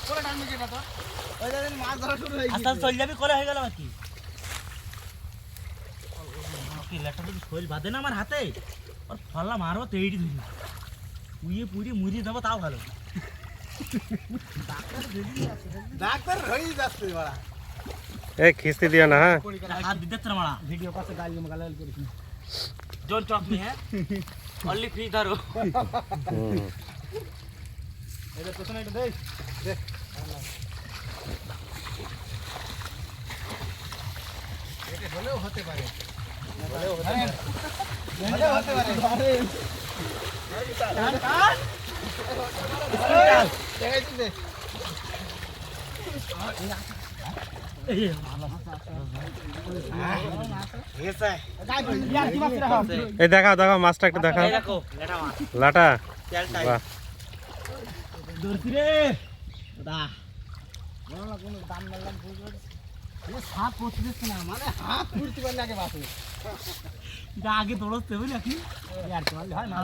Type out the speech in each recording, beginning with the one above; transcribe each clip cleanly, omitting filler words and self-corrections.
কোলে টানবি কেটা তো ওই যে মাছ ধরা শুরু হয়ে গেছে আস্তে চল যাবি কোলে হয়ে গেল নাকি কি লেটা যদি শৈল বাঁধে না আমার হাতে আর ফল্লা মারবো তেইটি ধরি পুড়িয়ে পুড়িয়ে মুড়িয়ে দেবো তাও ভালো ডাক্তার হয়ে যাচ্ছে বাড়া এ খিস্তি দিও না হ্যাঁ হাত দিতে না মারা ভিডিও পাশে গাল গালাল করিস না ডোন্ট টক মি হ্যাঁ অনলি ফ্রি ধরো এটা পেছনে এটা দেখ দেখ এটা হলেও হতে পারে হলেও হতে পারে হলেও হতে পারে দেখাইছিস দে এই দেখাও দেখাও মাছটা একটু দেখাও লাটা বাহ সাপ পড়তে না মানে হাত ফুটতে পারলে আগে বাঁচে আগে দৌড়তে হবে নাকি হয় না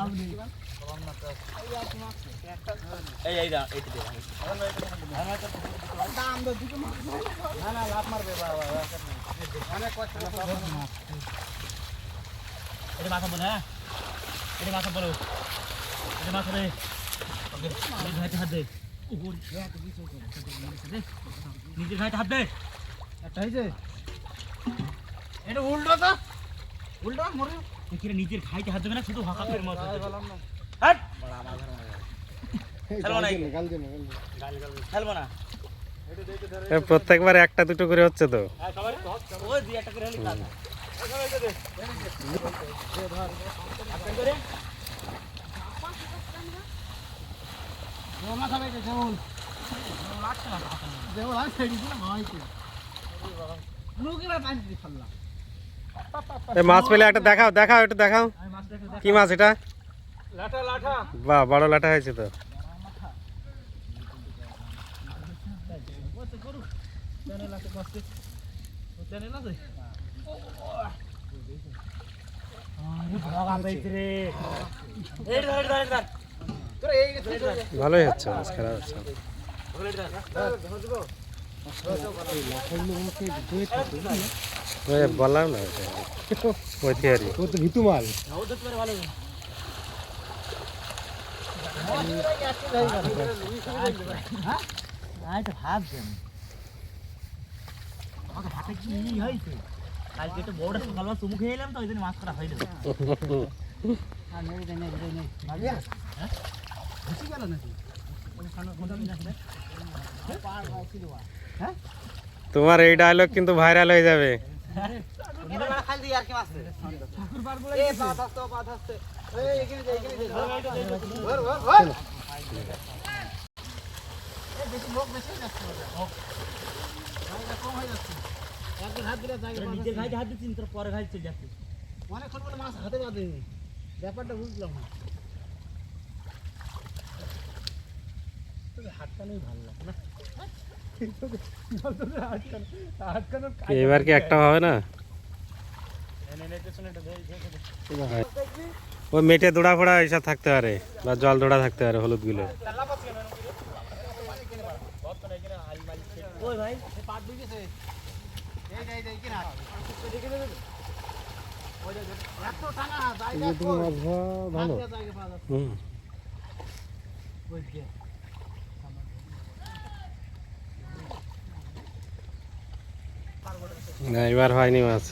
দাম দে দুটো মাছ না না লাভ মারবে বাবা অনেক কষ্ট এটা মাথা বলে হ্যাঁ এটা মাথা বলো এটা মাথা রে ঘাইতে হাত দে নিজের ঘাইতে হাত দে একটা হয়েছে এটা উল্টো তো উল্টো মরে কিরে নিজের খাইতে হাত দেবে না শুধু হাঁকা ফের মতো বললাম না হাট খেলবো না প্রত্যেকবার একটা দুটো করে হচ্ছে তো ওই দুই একটা করে হলে কাজ মাথা বেঁচে যেমন যেমন আমি ছেড়ে দিলাম হয়তো পানি দিয়ে ফেললাম মাছ পেলে একটা দেখাও দেখাও একটু দেখাও কি মাছ এটা লাঠা লাঠা বাহ বড় লাটা হয়েছে তো ভালোই হচ্ছে মাছ খারাপ হচ্ছে বললাম না ভিতু মাল কালকে তো বড় সকাল চুমু খেয়ে এলাম তো ওই জন্য মাছ করা হয়নি তোমার এই ডায়লগ কিন্তু ভাইরাল হয়ে যাবে নিজের ঘাইতে হাত দিচ্ছি তোর পরে ঘাই চলে যাচ্ছে অনেকক্ষণ বলে মাছ হাতে বাঁধেনি ব্যাপারটা বুঝলাম না হাতটা নেই ভালো লাগে না এবার কি একটা হবে না ওই মেটে দৌড়া ফোড়া এইসব থাকতে পারে বা জল দৌড়া থাকতে পারে হলুদ গুলো ওই ভাই পাট দুই গেছে না এবার হয়নি মাছ